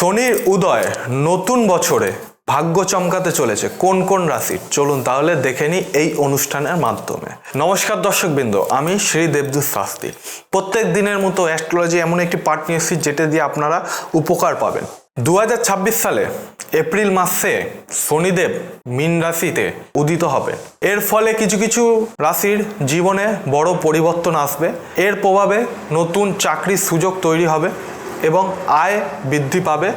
শনির উদয় নতুন বছরে ভাগ্য চমকাতে চলেছে কোন কোন রাশির, চলুন তাহলে দেখে নিই এই অনুষ্ঠানের মাধ্যমে। নমস্কার দর্শকবৃন্দ, আমি শ্রী দেবদূত শাস্ত্রী। প্রত্যেক দিনের মতো অ্যাস্ট্রোলজি এমন একটি পার্ট নিয়ে এসেছি যেটা দিয়ে আপনারা উপকার পাবেন। 2026 সালে এপ্রিল মাসে শনিদেব মীন রাশিতে উদিত হবে। এর ফলে কিছু কিছু রাশির জীবনে বড় পরিবর্তন আসবে। এর প্রভাবে নতুন চাকরির সুযোগ তৈরি হবে এবং আয় বৃদ্ধি পাবে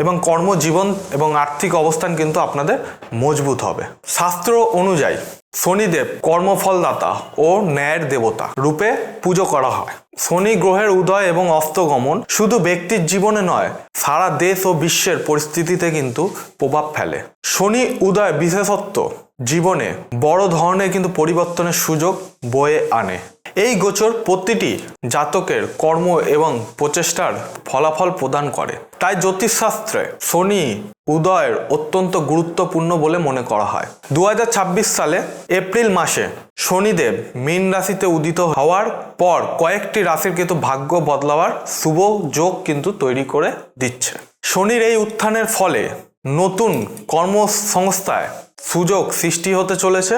এবং কর্মজীবন এবং আর্থিক অবস্থান কিন্তু আপনাদের মজবুত হবে। শাস্ত্র অনুযায়ী শনিদেব কর্মফলদাতা ও ন্যায়ের দেবতা রূপে পুজো করা হয়। শনি গ্রহের উদয় এবং অস্তগমন শুধু ব্যক্তির জীবনে নয়, সারা দেশ ও বিশ্বের পরিস্থিতিতে কিন্তু প্রভাব ফেলে। শনি উদয় বিশেষত্ব জীবনে বড় ধরনের কিন্তু পরিবর্তনের সুযোগ বয়ে আনে। এই গোচর প্রতিটি জাতকের কর্ম এবং প্রচেষ্টার ফলাফল প্রদান করে। তাই জ্যোতিষশাস্ত্রে শনি উদয়ের অত্যন্ত গুরুত্বপূর্ণ বলে মনে করা হয়। 2026 সালে এপ্রিল মাসে শনিদেব মীন রাশিতে উদিত হওয়ার পর কয়েকটি রাশির কিন্তু ভাগ্য বদলাবার শুভ যোগ কিন্তু তৈরি করে দিচ্ছে। শনির এই উত্থানের ফলে নতুন কর্মসংস্থায় সুযোগ সৃষ্টি হতে চলেছে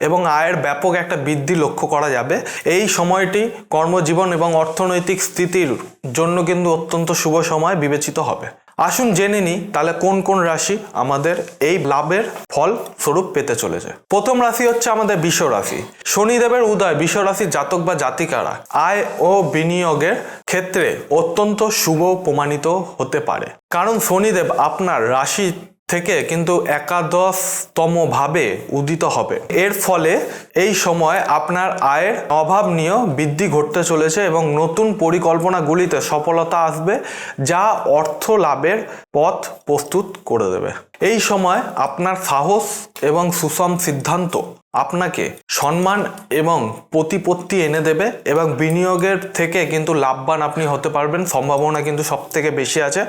এবং আয়ের ব্যাপক একটা বৃদ্ধি লক্ষ্য করা যাবে। এই সময়টি কর্মজীবন এবং অর্থনৈতিক স্থিতির জন্য কিন্তু অত্যন্ত শুভ সময় বিবেচিত হবে। আসুন জেনে নিই তাহলে কোন কোন রাশি আমাদের এই লাভের ফল স্বরূপ পেতে চলেছে। প্রথম রাশি হচ্ছে আমাদের বৃষ রাশি। শনিদেবের উদয় বৃষ রাশির জাতক বা জাতিকারা আয় ও বিনিয়োগের ক্ষেত্রে অত্যন্ত শুভ প্রমাণিত হতে পারে, কারণ শনিদেব আপনার রাশি থেকে কিন্তু একাদশতম ভাবে উদিত হবে। এর ফলে এই সময় আপনার আয়ের অভাবনীয় বৃদ্ধি ঘটতে চলেছে এবং নতুন পরিকল্পনাগুলিতে সফলতা আসবে, যা অর্থ লাভের পথ প্রস্তুত করে দেবে। এই সময় আপনার সাহস এবং সুষম সিদ্ধান্ত আপনাকে সম্মান এবং প্রতিপত্তি এনে দেবে এবং বিনিয়োগের থেকে কিন্তু লাভবান আপনি হতে পারবেন, সম্ভাবনা কিন্তু সব থেকে বেশি আছে।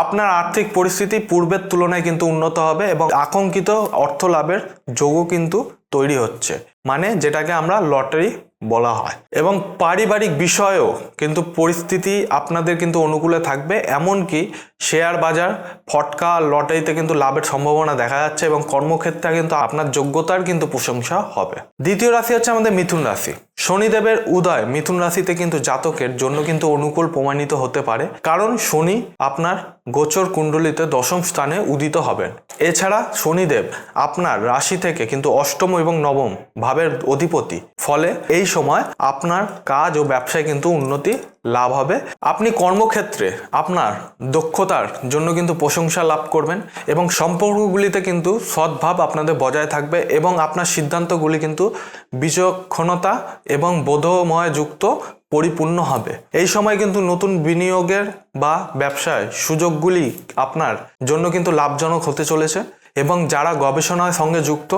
আপনার আর্থিক পরিস্থিতি পূর্বের তুলনায় কিন্তু উন্নত হবে এবং আকাঙ্ক্ষিত অর্থ লাভের যোগও কিন্তু তৈরি হচ্ছে, মানে যেটাকে আমরা লটারি বলা হয়। এবং পারিবারিক বিষয়েও কিন্তু পরিস্থিতি আপনাদের কিন্তু অনুকূলে থাকবে, এমনকি শেয়ার বাজার ফটকা লটারিতে কিন্তু লাভের সম্ভাবনা দেখা যাচ্ছে এবং কর্মক্ষেত্রে কিন্তু আপনার যোগ্যতার কিন্তু প্রশংসা হবে। দ্বিতীয় রাশি হচ্ছে আমাদের মিথুন রাশি। শনিদেবের উদয় মিথুন রাশিতে কিন্তু জাতকের জন্য কিন্তু অনুকূল প্রমাণিত হতে পারে, কারণ শনি আপনার গোচর কুণ্ডলিতে দশম স্থানে উদিত হবেন। এছাড়া শনিদেব আপনার রাশি থেকে কিন্তু অষ্টম এবং নবম ভাবের অধিপতি, ফলে এই সময় আপনার কাজ ও ব্যবসায় কিন্তু উন্নতি লাভ হবে। আপনি কর্মক্ষেত্রে আপনার দক্ষতার জন্য কিন্তু প্রশংসা লাভ করবেন এবং সম্পর্কগুলিতে কিন্তু সদ্ভাব আপনাদের বজায় থাকবে এবং আপনার সিদ্ধান্তগুলি কিন্তু বিচক্ষণতা এবং বোধময় যুক্ত পরিপূর্ণ হবে। এই সময় কিন্তু নতুন বিনিয়োগের বা ব্যবসায় সুযোগগুলি আপনার জন্য কিন্তু লাভজনক হতে চলেছে এবং যারা গবেষণার সঙ্গে যুক্ত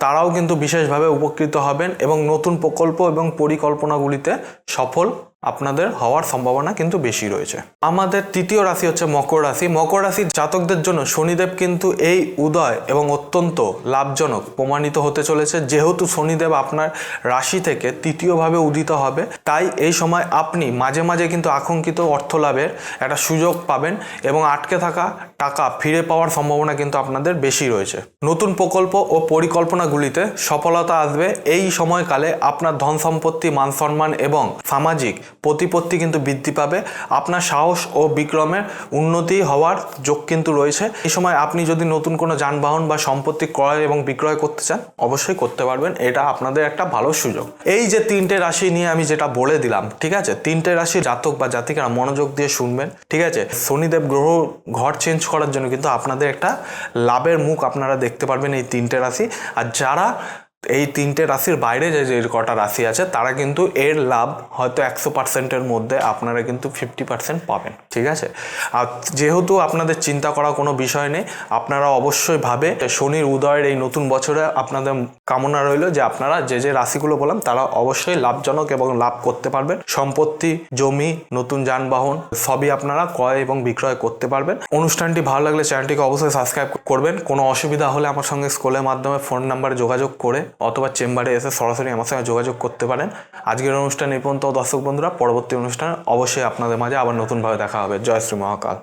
তারাও কিন্তু বিশেষভাবে উপকৃত হবেন এবং নতুন প্রকল্প এবং পরিকল্পনাগুলিতে সফল আপনাদের হওয়ার সম্ভাবনা কিন্তু বেশি রয়েছে। আমাদের তৃতীয় রাশি হচ্ছে মকর রাশি। মকর রাশির জাতকদের জন্য শনিদেব কিন্তু এই উদয় এবং অত্যন্ত লাভজনক প্রমাণিত হতে চলেছে। যেহেতু শনিদেব আপনার রাশি থেকে তৃতীয়ভাবে উদিত হবে, তাই এই সময় আপনি মাঝে মাঝে কিন্তু আকাঙ্ক্ষিত অর্থ লাভের একটা সুযোগ পাবেন এবং আটকে থাকা টাকা ফিরে পাওয়ার সম্ভাবনা কিন্তু আপনাদের বেশি রয়েছে। নতুন প্রকল্প ও পরিকল্পনাগুলিতে সফলতা আসবে। এই সময়কালে আপনার ধন সম্পত্তি, মান সম্মান এবং সামাজিক প্রতিপত্তি কিন্তু বৃদ্ধি পাবে। আপনার সাহস ও বিক্রমের উন্নতি হওয়ার যোগ কিন্তু রয়েছে। এই সময় আপনি যদি নতুন কোনো যানবাহন বা সম্পত্তি ক্রয় এবং বিক্রয় করতে চান অবশ্যই করতে পারবেন, এটা আপনাদের একটা ভালো সুযোগ। এই যে তিনটে রাশি নিয়ে আমি যেটা বলে দিলাম, ঠিক আছে, তিনটে রাশি জাতক বা জাতিকারা মনোযোগ দিয়ে শুনবেন, ঠিক আছে। শনিদেব গ্রহ ঘর চেঞ্জ করার জন্য কিন্তু আপনাদের একটা লাভের মুখ আপনারা দেখতে পারবেন এই তিনটে রাশি। আর যারা এই তিনটে রাশির বাইরে যে কটা রাশি আছে তারা কিন্তু এর লাভ হয়তো 100%-এর মধ্যে আপনারা কিন্তু 50% পাবেন, ঠিক আছে। আর যেহেতু আপনাদের চিন্তা করা কোনো বিষয় নেই, আপনারা অবশ্যই ভাবে শনির উদয়ের এই নতুন বছরে আপনাদের কামনা রইল যে আপনারা যে রাশিগুলো বললাম তারা অবশ্যই লাভজনক এবং লাভ করতে পারবেন। সম্পত্তি, জমি, নতুন যানবাহন সবই আপনারা ক্রয় এবং বিক্রয় করতে পারবেন। অনুষ্ঠানটি ভালো লাগলে চ্যানেলটিকে অবশ্যই সাবস্ক্রাইব করবেন। কোনো অসুবিধা হলে আমার সঙ্গে স্কুলের মাধ্যমে ফোন নাম্বারে যোগাযোগ করে অথবা চেম্বারে এসে সরাসরি আমার সঙ্গে যোগাযোগ করতে পারেন। আজকের অনুষ্ঠান এই পর্যন্ত দর্শক বন্ধুরা, পরবর্তী অনুষ্ঠানে অবশ্যই আপনাদের মাঝে আবার নতুনভাবে দেখা হবে। জয় শ্রী মহাকাল।